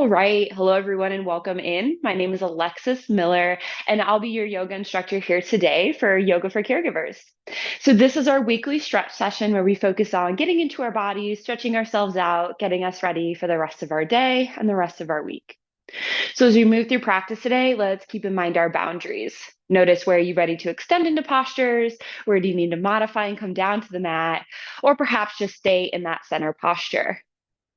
All right. Hello, everyone, and welcome in. My name is Alexis Miller, and I'll be your yoga instructor here today for Yoga for Caregivers. So, this is our weekly stretch session where we focus on getting into our bodies, stretching ourselves out, getting us ready for the rest of our day and the rest of our week. So, as we move through practice today, let's keep in mind our boundaries. Notice where you're ready to extend into postures, where do you need to modify and come down to the mat, or perhaps just stay in that center posture.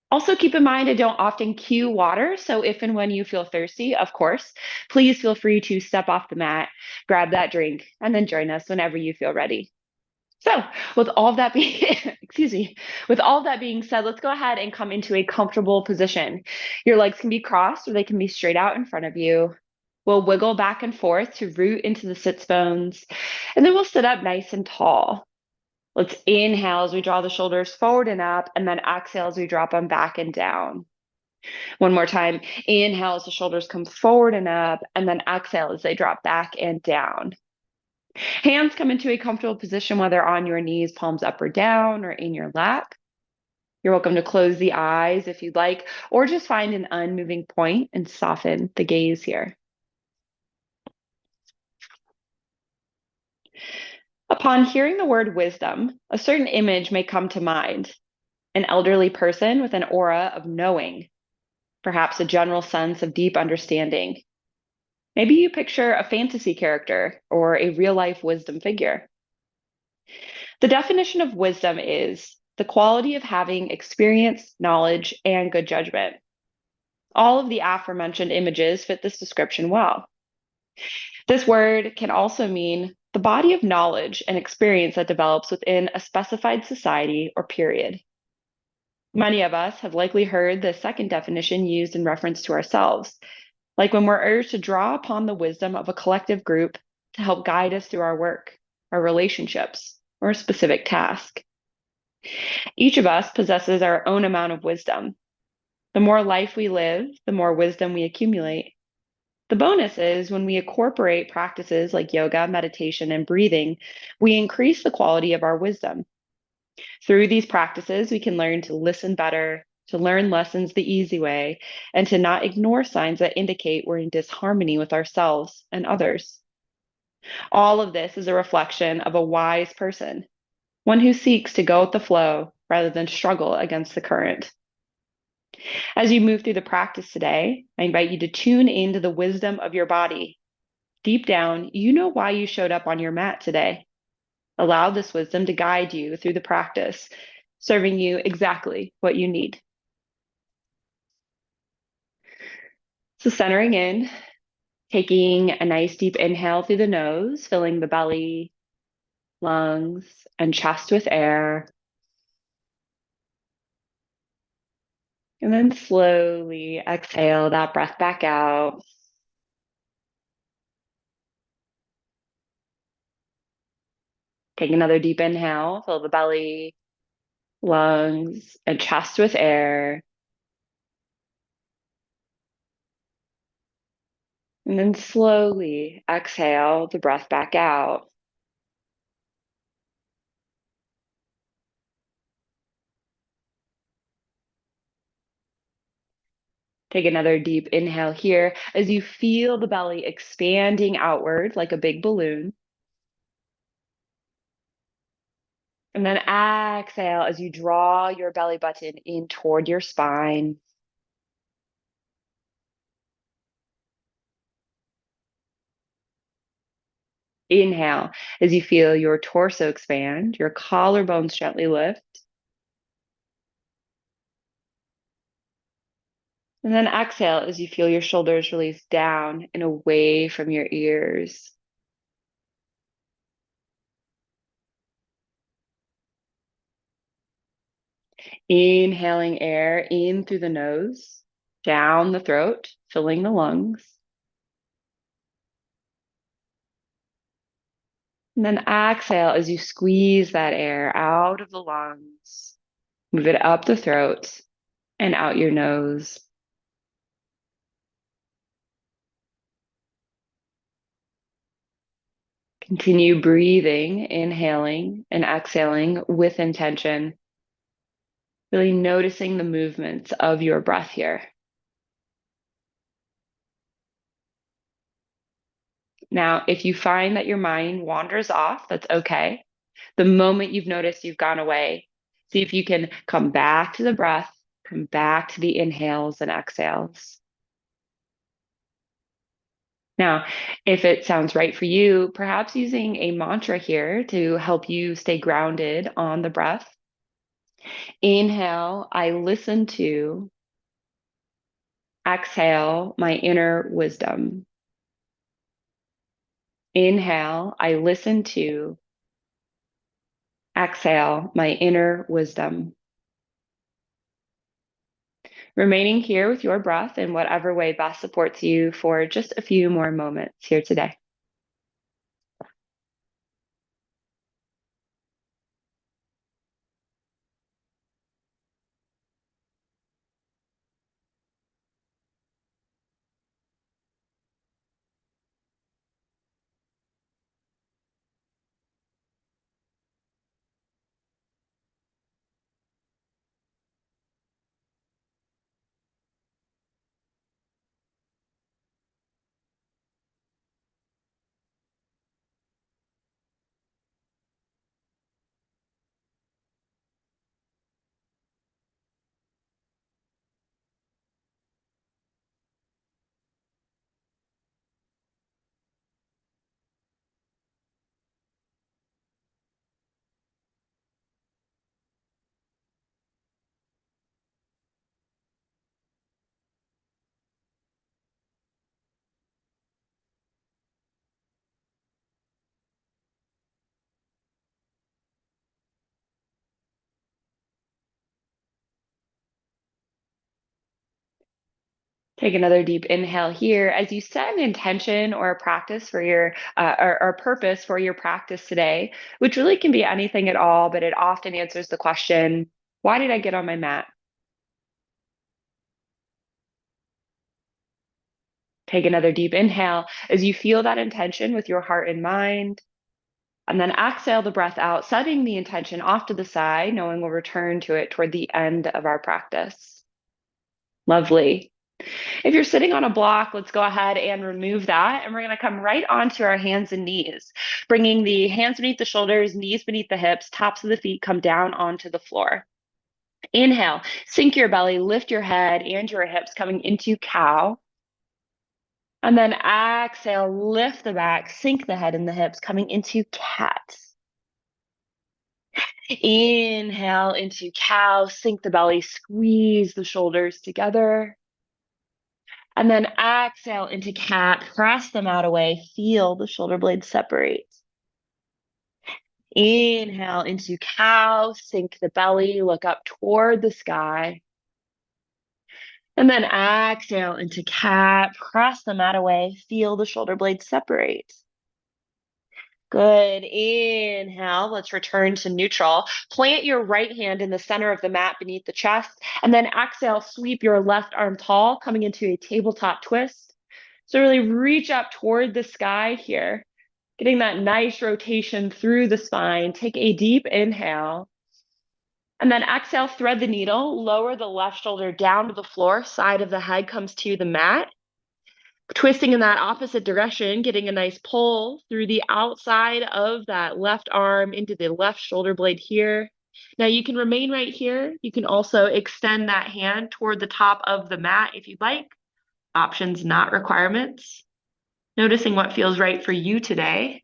Also, keep in mind, I don't often cue water. So, if and when you feel thirsty, of course, please feel free to step off the mat, grab that drink, and then join us whenever you feel ready. So, with all of that being, excuse me, with all of that being said, let's go ahead and come into a comfortable position. Your legs can be crossed or they can be straight out in front of you. We'll wiggle back and forth to root into the sits bones, and then we'll sit up nice and tall. Let's inhale as we draw the shoulders forward and up, and then exhale as we drop them back and down. One more time. Inhale as the shoulders come forward and up, and then exhale as they drop back and down. Hands come into a comfortable position, whether on your knees, palms up or down, or in your lap. You're welcome to close the eyes if you'd like, or just find an unmoving point and soften the gaze here. Upon hearing the word wisdom, a certain image may come to mind. An elderly person with an aura of knowing, perhaps a general sense of deep understanding. Maybe you picture a fantasy character or a real life wisdom figure. The definition of wisdom is the quality of having experience, knowledge, and good judgment. All of the aforementioned images fit this description well. This word can also mean the body of knowledge and experience that develops within a specified society or period. Many of us have likely heard the second definition used in reference to ourselves, like when we're urged to draw upon the wisdom of a collective group to help guide us through our work, our relationships, or a specific task. Each of us possesses our own amount of wisdom. The more life we live, the more wisdom we accumulate. The bonus is when we incorporate practices like yoga, meditation, and breathing, we increase the quality of our wisdom. Through these practices, we can learn to listen better, to learn lessons the easy way, and to not ignore signs that indicate we're in disharmony with ourselves and others. All of this is a reflection of a wise person, one who seeks to go with the flow rather than struggle against the current. As you move through the practice today, I invite you to tune into the wisdom of your body. Deep down, you know why you showed up on your mat today. Allow this wisdom to guide you through the practice, serving you exactly what you need. So, centering in, taking a nice deep inhale through the nose, filling the belly, lungs, and chest with air. And then slowly exhale that breath back out. Take another deep inhale, fill the belly, lungs, and chest with air. And then slowly exhale the breath back out. Take another deep inhale here as you feel the belly expanding outward like a big balloon. And then exhale as you draw your belly button in toward your spine. Inhale as you feel your torso expand, your collarbones gently lift. And then exhale as you feel your shoulders release down and away from your ears. Inhaling air in through the nose, down the throat, filling the lungs. And then exhale as you squeeze that air out of the lungs, move it up the throat and out your nose. Continue breathing, inhaling and exhaling with intention, really noticing the movements of your breath here. Now, if you find that your mind wanders off, that's okay. The moment you've noticed you've gone away, see if you can come back to the breath, come back to the inhales and exhales. Now, if it sounds right for you, perhaps using a mantra here to help you stay grounded on the breath. Inhale, I listen to. Exhale, my inner wisdom. Inhale, I listen to. Exhale, my inner wisdom. Remaining here with your breath in whatever way best supports you for just a few more moments here today. Take another deep inhale here as you set an intention or a practice for your or purpose for your practice today, which really can be anything at all, but it often answers the question, why did I get on my mat? Take another deep inhale as you feel that intention with your heart and mind. And then exhale the breath out, setting the intention off to the side, knowing we'll return to it toward the end of our practice. Lovely. If you're sitting on a block, let's go ahead and remove that. And we're going to come right onto our hands and knees, bringing the hands beneath the shoulders, knees beneath the hips, tops of the feet come down onto the floor. Inhale, sink your belly, lift your head and your hips coming into cow. And then exhale, lift the back, sink the head and the hips coming into cat. Inhale into cow, sink the belly, squeeze the shoulders together. And then exhale into cat, press them out away, feel the shoulder blades separate. Inhale into cow, sink the belly, look up toward the sky. And then exhale into cat, press the mat away, feel the shoulder blades separate. Good. Inhale. Let's return to neutral. Plant your right hand in the center of the mat beneath the chest. And then exhale, sweep your left arm tall, coming into a tabletop twist. So really reach up toward the sky here, getting that nice rotation through the spine. Take a deep inhale. And then exhale, thread the needle, lower the left shoulder down to the floor, side of the head comes to the mat. Twisting in that opposite direction, getting a nice pull through the outside of that left arm into the left shoulder blade here. Now you can remain right here. You can also extend that hand toward the top of the mat if you'd like. Options, not requirements. Noticing what feels right for you today.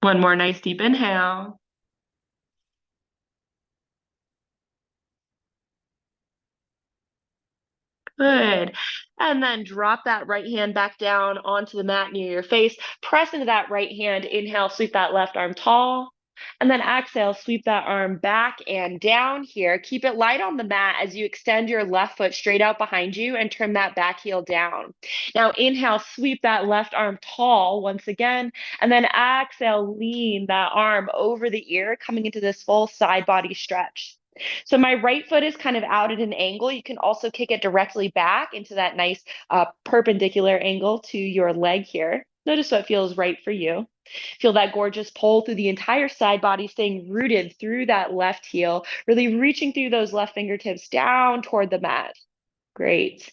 One more nice deep inhale. Good. And then drop that right hand back down onto the mat near your face. Press into that right hand. Inhale, sweep that left arm tall. And then exhale, sweep that arm back and down here. Keep it light on the mat as you extend your left foot straight out behind you and turn that back heel down. Now inhale, sweep that left arm tall once again. And then exhale, lean that arm over the ear, coming into this full side body stretch. So my right foot is kind of out at an angle. You can also kick it directly back into that nice perpendicular angle to your leg here. Notice what feels right for you. Feel that gorgeous pull through the entire side body, staying rooted through that left heel, really reaching through those left fingertips down toward the mat. Great.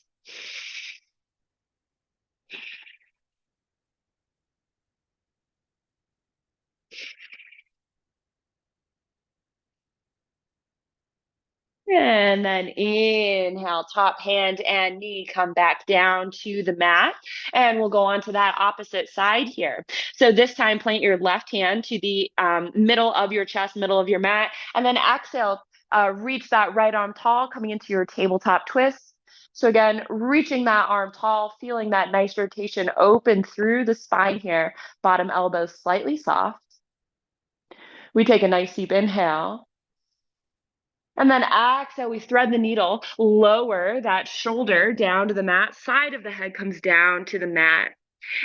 And then inhale, top hand and knee come back down to the mat. And we'll go on to that opposite side here. So this time, plant your left hand to the middle of your chest, middle of your mat. And then exhale, reach that right arm tall, coming into your tabletop twist. So again, reaching that arm tall, feeling that nice rotation open through the spine here. Bottom elbow slightly soft. We take a nice deep inhale. And then exhale, we thread the needle, lower that shoulder down to the mat, side of the head comes down to the mat.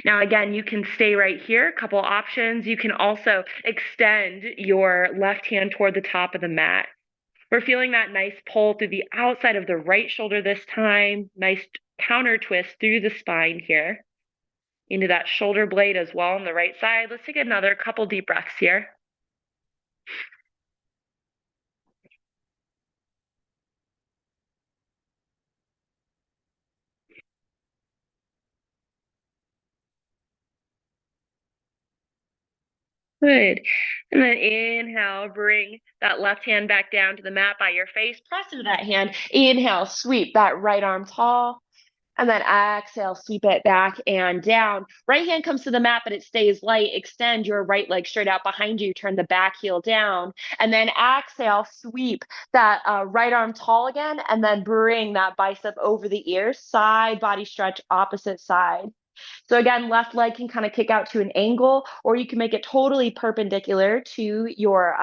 Now, again, you can stay right here, a couple options. You can also extend your left hand toward the top of the mat. We're feeling that nice pull through the outside of the right shoulder this time, nice counter twist through the spine here, into that shoulder blade as well on the right side. Let's take another couple deep breaths here. Good. And then inhale, bring that left hand back down to the mat by your face. Press into that hand. Inhale, sweep that right arm tall. And then exhale, sweep it back and down. Right hand comes to the mat, but it stays light. Extend your right leg straight out behind you. Turn the back heel down. And then exhale, sweep that right arm tall again. And then bring that bicep over the ear. Side body stretch, opposite side. So again, left leg can kind of kick out to an angle, or you can make it totally perpendicular to your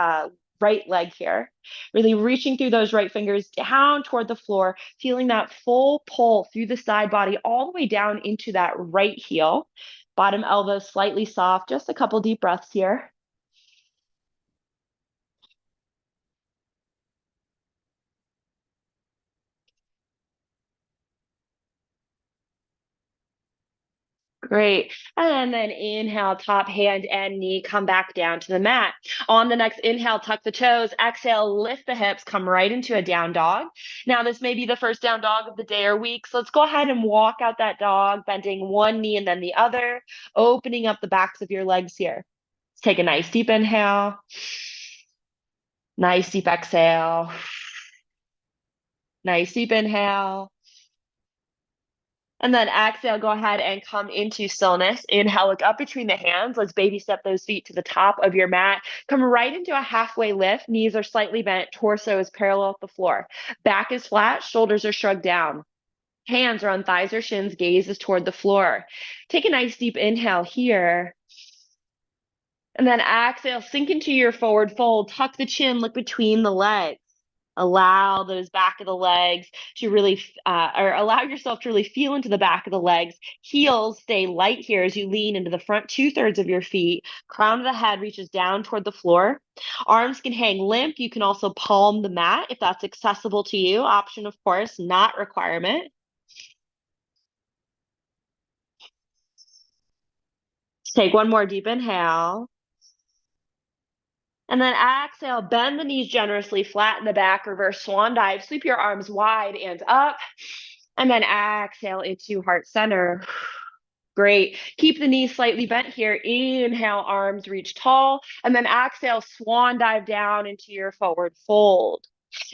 right leg here. Really reaching through those right fingers down toward the floor, feeling that full pull through the side body all the way down into that right heel. Bottom elbow slightly soft, just a couple deep breaths here. Great. And then inhale, top hand and knee, come back down to the mat. On the next inhale, tuck the toes. Exhale, lift the hips, come right into a down dog. Now, this may be the first down dog of the day or week. So let's go ahead and walk out that dog, bending one knee and then the other, opening up the backs of your legs here. Let's take a nice deep inhale. Nice deep exhale. Nice deep inhale. And then exhale, go ahead and come into stillness. Inhale, look up between the hands. Let's baby step those feet to the top of your mat. Come right into a halfway lift. Knees are slightly bent. Torso is parallel with the floor. Back is flat. Shoulders are shrugged down. Hands are on thighs or shins. Gaze is toward the floor. Take a nice deep inhale here. And then exhale, sink into your forward fold. Tuck the chin, look between the legs. Allow those back of the legs to really, or allow yourself to really feel into the back of the legs. Heels stay light here as you lean into the front 2/3 of your feet. Crown of the head reaches down toward the floor. Arms can hang limp. You can also palm the mat if that's accessible to you. Option, of course, not requirement. Take one more deep inhale. And then exhale, bend the knees generously, flatten the back, reverse swan dive, sweep your arms wide and up. And then exhale into heart center. Great. Keep the knees slightly bent here. Inhale, arms reach tall. And then exhale, swan dive down into your forward fold.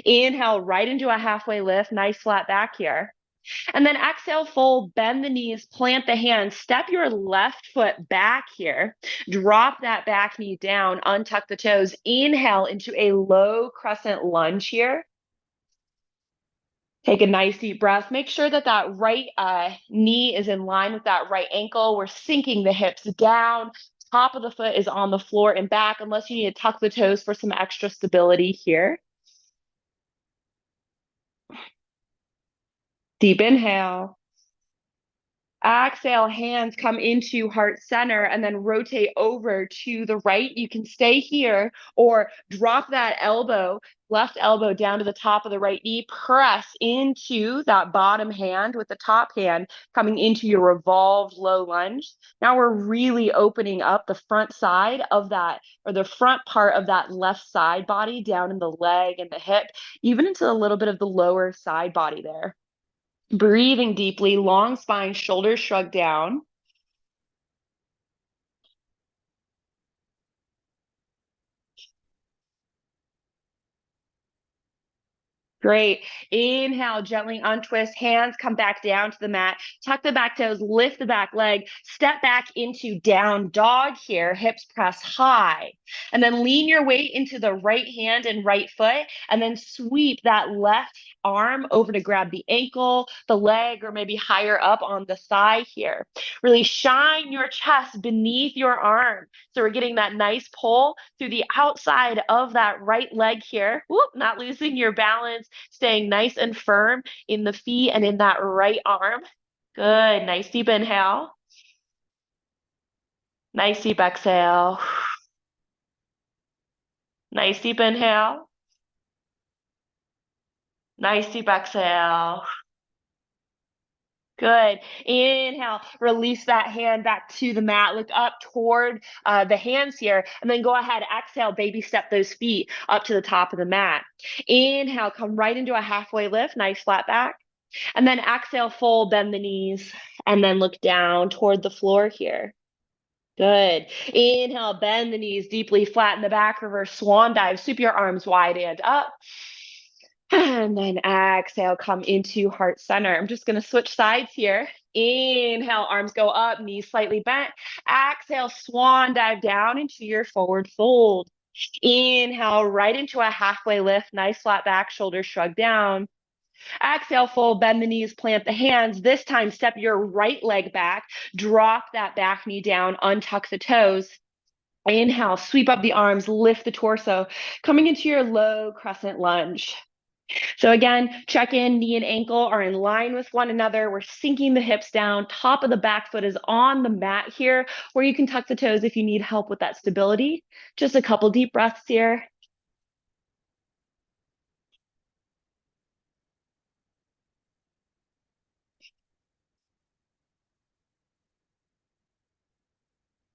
Inhale, right into a halfway lift. Nice flat back here. And then exhale, fold, bend the knees, plant the hands, step your left foot back here, drop that back knee down, untuck the toes, inhale into a low crescent lunge here. Take a nice deep breath. Make sure that that right knee is in line with that right ankle. We're sinking the hips down. Top of the foot is on the floor and back, unless you need to tuck the toes for some extra stability here. Deep inhale. Exhale, hands come into heart center and then rotate over to the right. You can stay here or drop that elbow, left elbow down to the top of the right knee. Press into that bottom hand with the top hand coming into your revolved low lunge. Now we're really opening up the front side of that, or the front part of that left side body down in the leg and the hip, even into a little bit of the lower side body there. Breathing deeply, long spine, shoulders shrug down. Great. Inhale, gently untwist, hands come back down to the mat, tuck the back toes, lift the back leg, step back into down dog here, hips press high. And then lean your weight into the right hand and right foot, and then sweep that left arm over to grab the ankle, the leg, or maybe higher up on the thigh here. Really shine your chest beneath your arm. So we're getting that nice pull through the outside of that right leg here. Whoop, not losing your balance, staying nice and firm in the feet and in that right arm. Good. Nice deep inhale. Nice deep exhale. Nice deep inhale. Nice deep exhale. Good. Inhale, release that hand back to the mat. Look up toward the hands here, and then go ahead. Exhale, baby step those feet up to the top of the mat. Inhale, come right into a halfway lift. Nice flat back. And then exhale, fold, bend the knees, and then look down toward the floor here. Good. Inhale, bend the knees deeply, flatten the back, reverse swan dive, sweep your arms wide and up. And then exhale, come into heart center. I'm just going to switch sides here. Inhale, arms go up, knees slightly bent. Exhale, swan dive down into your forward fold. Inhale, right into a halfway lift. Nice flat back, shoulders shrug down. Exhale, fold, bend the knees, plant the hands. This time, step your right leg back, drop that back knee down, untuck the toes. Inhale, sweep up the arms, lift the torso, coming into your low crescent lunge. So again, check in, knee and ankle are in line with one another. We're sinking the hips down. Top of the back foot is on the mat here, where you can tuck the toes if you need help with that stability. Just a couple deep breaths here.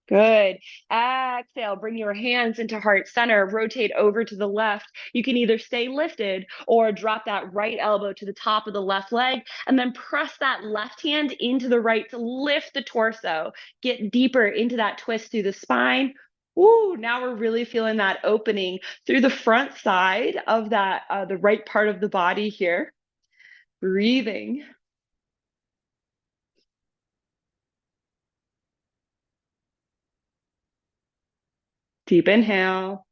Good. Exhale, bring your hands into heart center, rotate over to the left. You can either stay lifted or drop that right elbow to the top of the left leg, and then press that left hand into the right to lift the torso. Get deeper into that twist through the spine. Ooh, now we're really feeling that opening through the front side of that, the right part of the body here. Breathing. Deep inhale.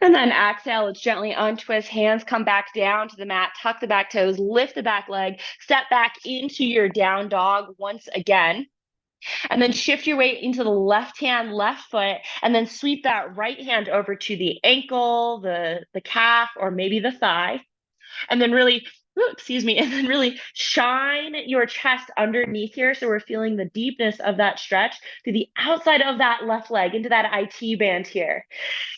And then exhale, let's gently untwist, hands come back down to the mat, tuck the back toes, lift the back leg, step back into your down dog once again. And then shift your weight into the left hand, left foot, and then sweep that right hand over to the ankle, the calf, or maybe the thigh. And then really, excuse me, and then really shine your chest underneath here. So we're feeling the deepness of that stretch to the outside of that left leg, into that IT band here.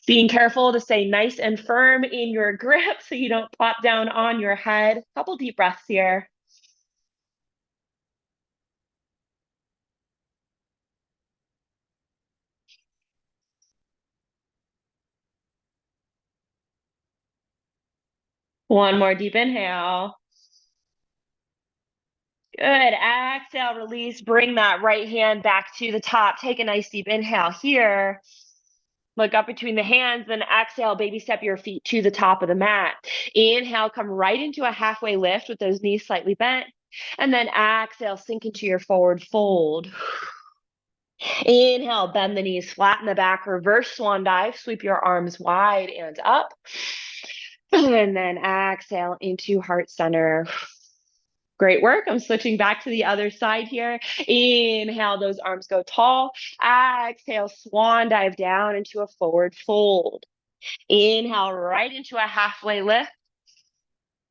Being careful to stay nice and firm in your grip so you don't plop down on your head. Couple deep breaths here. One more deep inhale. Good. Exhale, release. Bring that right hand back to the top. Take a nice deep inhale here. Look up between the hands, then exhale, baby step your feet to the top of the mat. Inhale, come right into a halfway lift with those knees slightly bent. And then exhale, sink into your forward fold. Inhale, bend the knees, flatten the back, reverse swan dive, sweep your arms wide and up. And then exhale into heart center. Great work. I'm switching back to the other side here. Inhale, those arms go tall. Exhale, swan dive down into a forward fold. Inhale, right into a halfway lift.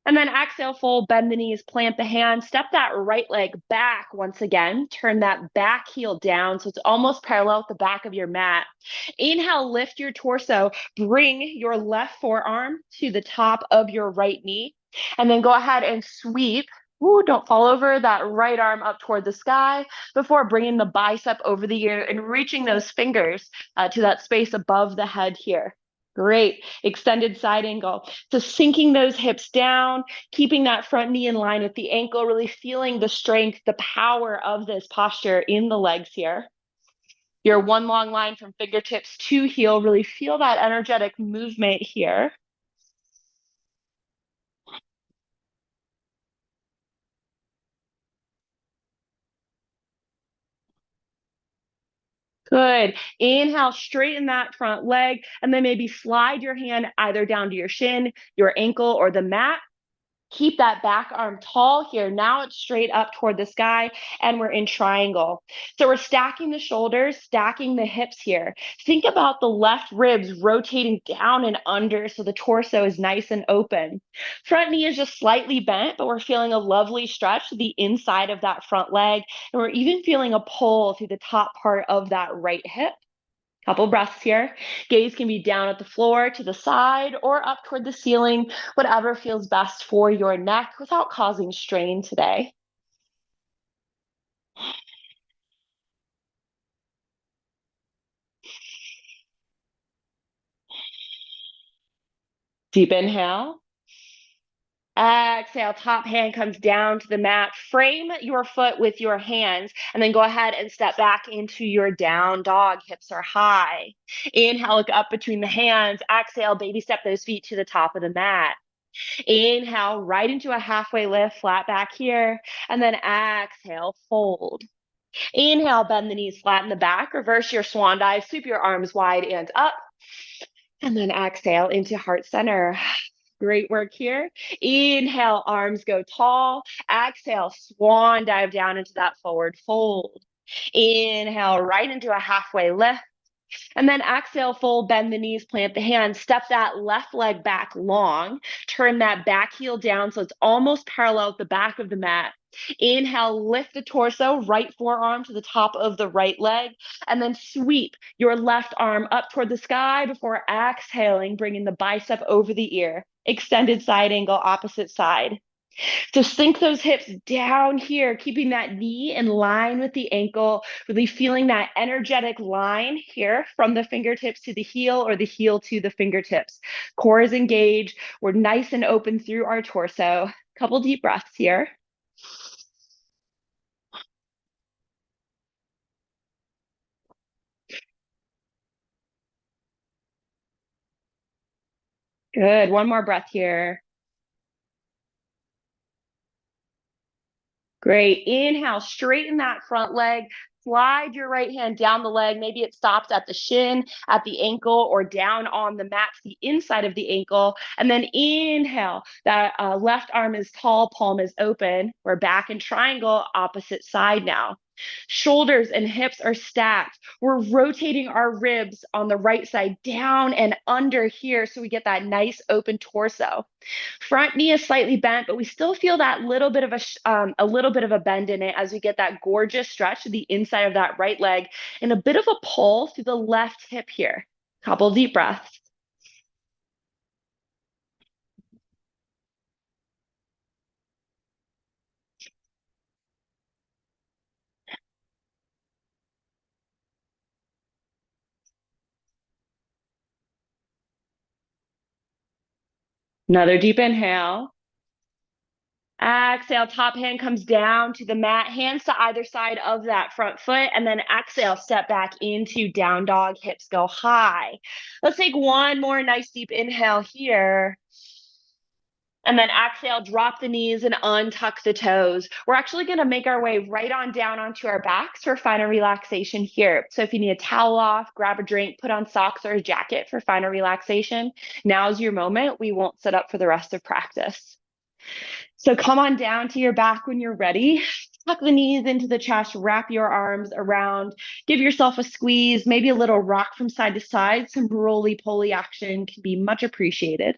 And then exhale, fold, bend the knees, plant the hands, step that right leg back once again. Turn that back heel down so it's almost parallel with the back of your mat. Inhale, lift your torso. Bring your left forearm to the top of your right knee. And then go ahead and sweep. Ooh, don't fall over that right arm up toward the sky before bringing the bicep over the ear and reaching those fingers to that space above the head here. Great. Extended side angle. So sinking those hips down, keeping that front knee in line with the ankle, really feeling the strength, the power of this posture in the legs here. Your one long line from fingertips to heel, really feel that energetic movement here. Good. Inhale, straighten that front leg, and then maybe slide your hand either down to your shin, your ankle, or the mat. Keep that back arm tall here. Now it's straight up toward the sky, and we're in triangle. So we're stacking the shoulders, stacking the hips here. Think about the left ribs rotating down and under so the torso is nice and open. Front knee is just slightly bent, but we're feeling a lovely stretch to the inside of that front leg, and we're even feeling a pull through the top part of that right hip. Couple breaths here. Gaze can be down at the floor, to the side, or up toward the ceiling, whatever feels best for your neck without causing strain today. Deep inhale. Exhale, top hand comes down to the mat. Frame your foot with your hands, and then go ahead and step back into your down dog. Hips are high. Inhale, look up between the hands. Exhale, baby step those feet to the top of the mat. Inhale, right into a halfway lift, flat back here. And then exhale, fold. Inhale, bend the knees, flatten the back. Reverse your swan dive, sweep your arms wide and up. And then exhale into heart center. Great work here. Inhale, arms go tall. Exhale, swan dive down into that forward fold. Inhale, right into a halfway lift. And then exhale, fold, bend the knees, plant the hands, step that left leg back long, turn that back heel down so it's almost parallel with the back of the mat. Inhale, lift the torso, right forearm to the top of the right leg, and then sweep your left arm up toward the sky before exhaling, bringing the bicep over the ear. Extended side angle, opposite side. So sink those hips down here, keeping that knee in line with the ankle, really feeling that energetic line here from the fingertips to the heel or the heel to the fingertips. Core is engaged. We're nice and open through our torso. Couple deep breaths here. Good. One more breath here. Great. Inhale, straighten that front leg. Slide your right hand down the leg. Maybe it stops at the shin, at the ankle, or down on the mat to the inside of the ankle. And then inhale, that left arm is tall, palm is open. We're back in triangle, opposite side now. Shoulders and hips are stacked. We're rotating our ribs on the right side down and under here so we get that nice open torso. Front knee is slightly bent, but we still feel that little bit of a little bit of a bend in it as we get that gorgeous stretch to the inside of that right leg and a bit of a pull through the left hip here. Couple deep breaths. Another deep inhale. Exhale, top hand comes down to the mat, hands to either side of that front foot, and then exhale, step back into down dog, hips go high. Let's take one more nice deep inhale here. And then exhale, drop the knees and untuck the toes. We're actually going to make our way right on down onto our backs for final relaxation here. So if you need a towel off, grab a drink, put on socks or a jacket for final relaxation. Now's your moment. We won't sit up for the rest of practice. So come on down to your back when you're ready. Tuck the knees into the chest, wrap your arms around, give yourself a squeeze, maybe a little rock from side to side. Some roly-poly action can be much appreciated.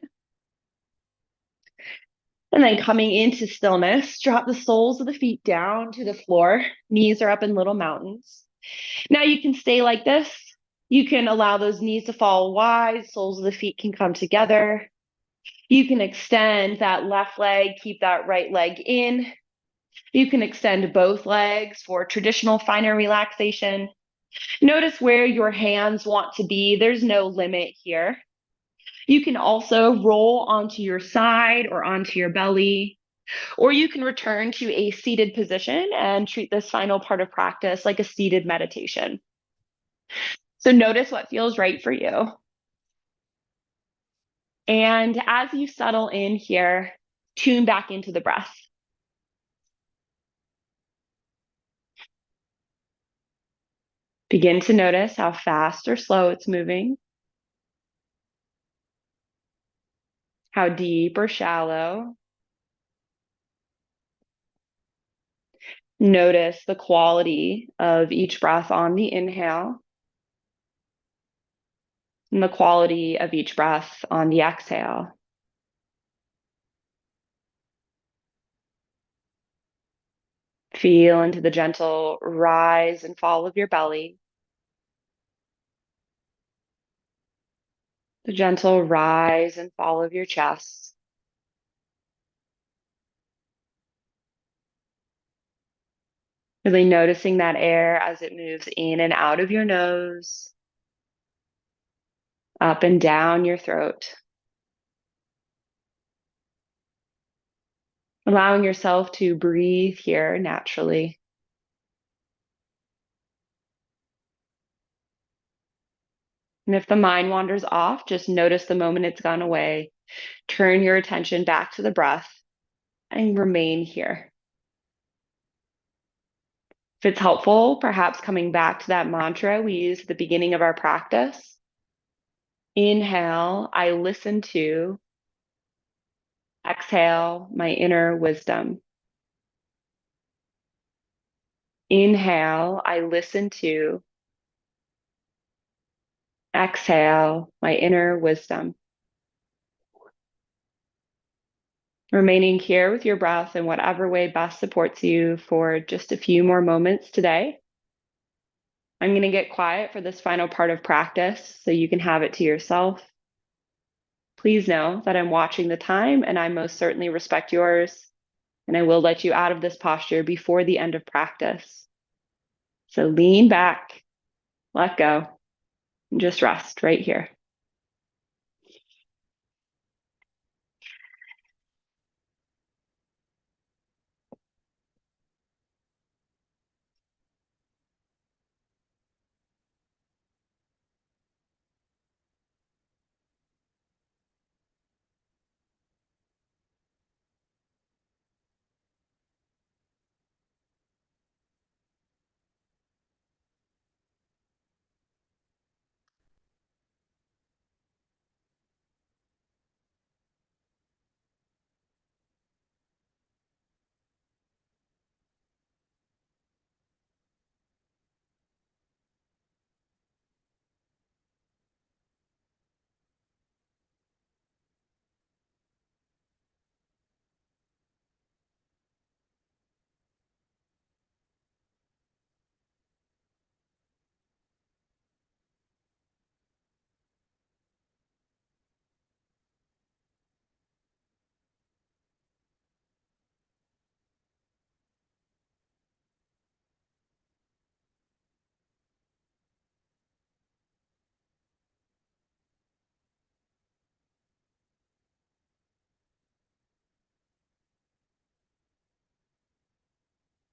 And then coming into stillness, drop the soles of the feet down to the floor. Knees are up in little mountains. Now you can stay like this. You can allow those knees to fall wide. Soles of the feet can come together. You can extend that left leg, keep that right leg in. You can extend both legs for traditional finer relaxation. Notice where your hands want to be. There's no limit here. You can also roll onto your side or onto your belly, or you can return to a seated position and treat this final part of practice like a seated meditation. So notice what feels right for you. And as you settle in here, tune back into the breath. Begin to notice how fast or slow it's moving, how deep or shallow. Notice the quality of each breath on the inhale and the quality of each breath on the exhale. Feel into the gentle rise and fall of your belly, the gentle rise and fall of your chest. Really noticing that air as it moves in and out of your nose, up and down your throat. Allowing yourself to breathe here naturally. And if the mind wanders off, just notice the moment it's gone away. Turn your attention back to the breath and remain here. If it's helpful, perhaps coming back to that mantra we used at the beginning of our practice. Inhale, I listen to. Exhale, my inner wisdom. Inhale, I listen to. Exhale, my inner wisdom. Remaining here with your breath in whatever way best supports you for just a few more moments today. I'm going to get quiet for this final part of practice so you can have it to yourself. Please know that I'm watching the time and I most certainly respect yours, and I will let you out of this posture before the end of practice. So lean back, let go, and just rest right here.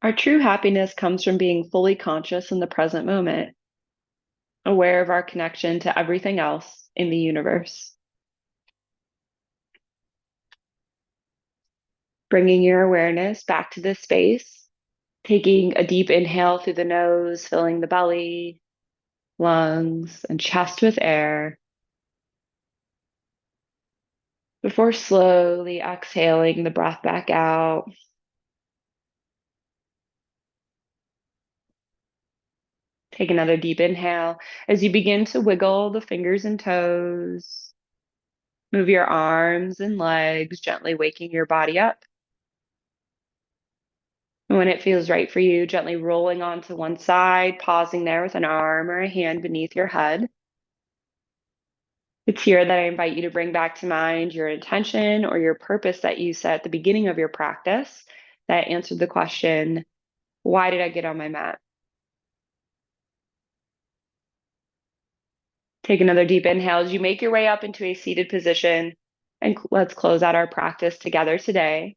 Our true happiness comes from being fully conscious in the present moment, aware of our connection to everything else in the universe. Bringing your awareness back to this space, taking a deep inhale through the nose, filling the belly, lungs, and chest with air, before slowly exhaling the breath back out. Take another deep inhale as you begin to wiggle the fingers and toes. Move your arms and legs, gently waking your body up. And when it feels right for you, gently rolling onto one side, pausing there with an arm or a hand beneath your head. It's here that I invite you to bring back to mind your intention or your purpose that you set at the beginning of your practice that answered the question, why did I get on my mat? Take another deep inhale as you make your way up into a seated position, and let's close out our practice together today.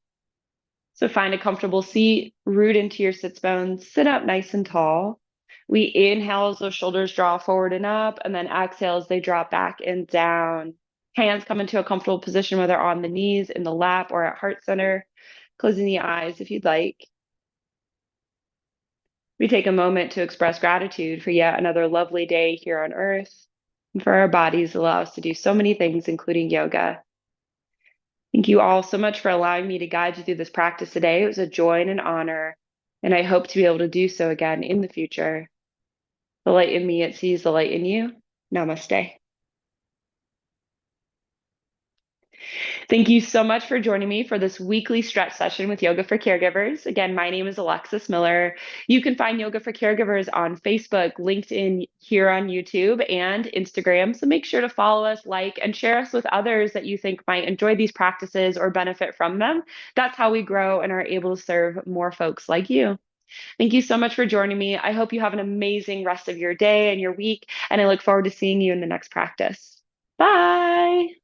So find a comfortable seat, root into your sits bones, sit up nice and tall. We inhale as those shoulders draw forward and up, and then exhale as they drop back and down. Hands come into a comfortable position, whether on the knees, in the lap, or at heart center. Closing the eyes if you'd like. We take a moment to express gratitude for yet another lovely day here on earth and for our bodies allow us to do so many things, including yoga. Thank you all so much for allowing me to guide you through this practice today. It was a joy and an honor, and I hope to be able to do so again in the future. The light in me, it sees the light in you. Namaste. Thank you so much for joining me for this weekly stretch session with Yoga for Caregivers. Again, my name is Alexis Miller. You can find Yoga for Caregivers on Facebook, LinkedIn, here on YouTube, and Instagram. So make sure to follow us, like, and share us with others that you think might enjoy these practices or benefit from them. That's how we grow and are able to serve more folks like you. Thank you so much for joining me. I hope you have an amazing rest of your day and your week, and I look forward to seeing you in the next practice. Bye.